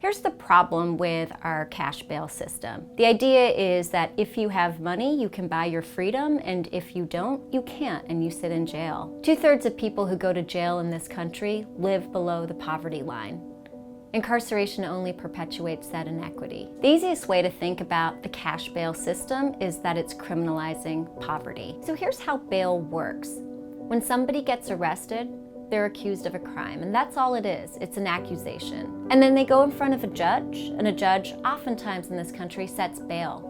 Here's the problem with our cash bail system. The idea is that if you have money, you can buy your freedom, and if you don't, you can't, and you sit in jail. 2/3 of people who go to jail in this country live below the poverty line. Incarceration only perpetuates that inequity. The easiest way to think about the cash bail system is that it's criminalizing poverty. So here's how bail works. When somebody gets arrested, they're accused of a crime, and that's all it is. It's an accusation. And then they go in front of a judge, and a judge, oftentimes in this country, sets bail.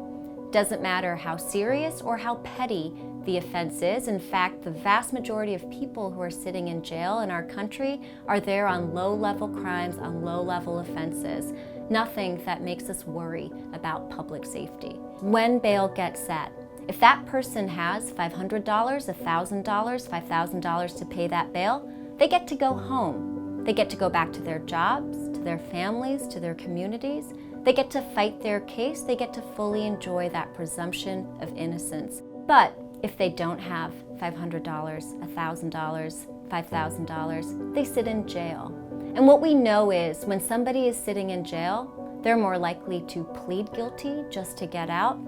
Doesn't matter how serious or how petty the offense is. In fact, the vast majority of people who are sitting in jail in our country are there on low-level crimes, on low-level offenses. Nothing that makes us worry about public safety. When bail gets set, if that person has $500, $1,000, $5,000 to pay that bail, they get to go home. They get to go back to their jobs, to their families, to their communities. They get to fight their case. They get to fully enjoy that presumption of innocence. But if they don't have $500, $1,000, $5,000, they sit in jail. And what we know is when somebody is sitting in jail, they're more likely to plead guilty just to get out.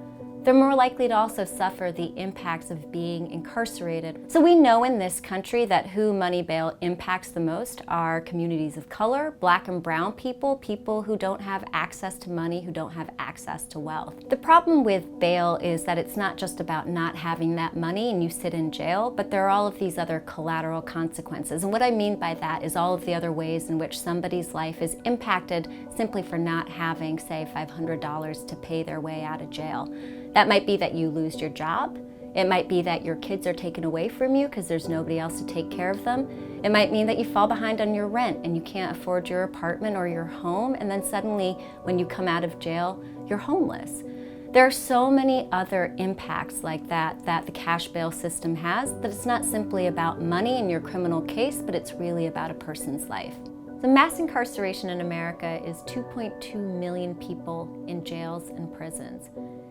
They're more likely to also suffer the impacts of being incarcerated. So we know in this country that who money bail impacts the most are communities of color, Black and brown people, people who don't have access to money, who don't have access to wealth. The problem with bail is that it's not just about not having that money and you sit in jail, but there are all of these other collateral consequences. And what I mean by that is all of the other ways in which somebody's life is impacted simply for not having, say, $500 to pay their way out of jail. That might be that you lose your job. It might be that your kids are taken away from you because there's nobody else to take care of them. It might mean that you fall behind on your rent and you can't afford your apartment or your home, and then suddenly when you come out of jail, you're homeless. There are so many other impacts like that that the cash bail system has, that it's not simply about money in your criminal case, but it's really about a person's life. The mass incarceration in America is 2.2 million people in jails and prisons.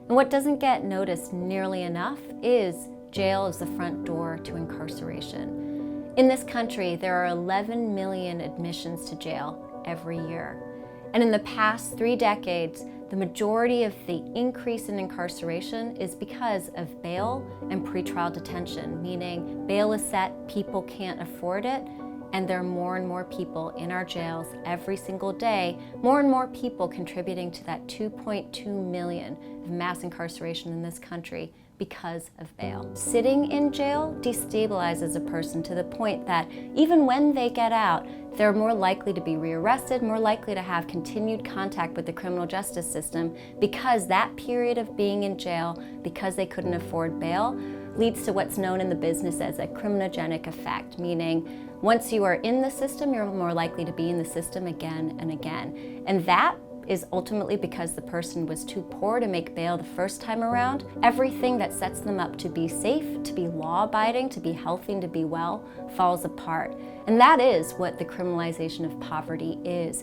And what doesn't get noticed nearly enough is jail is the front door to incarceration. In this country, there are 11 million admissions to jail every year. And in the past 3 decades, the majority of the increase in incarceration is because of bail and pretrial detention, meaning bail is set, people can't afford it, and there are more and more people in our jails every single day, more and more people contributing to that 2.2 million of mass incarceration in this country because of bail. Sitting in jail destabilizes a person to the point that even when they get out, they're more likely to be rearrested, more likely to have continued contact with the criminal justice system because that period of being in jail, because they couldn't afford bail, leads to what's known in the business as a criminogenic effect, meaning once you are in the system, you're more likely to be in the system again and again. And that is ultimately because the person was too poor to make bail the first time around. Everything that sets them up to be safe, to be law-abiding, to be healthy, and to be well falls apart. And that is what the criminalization of poverty is.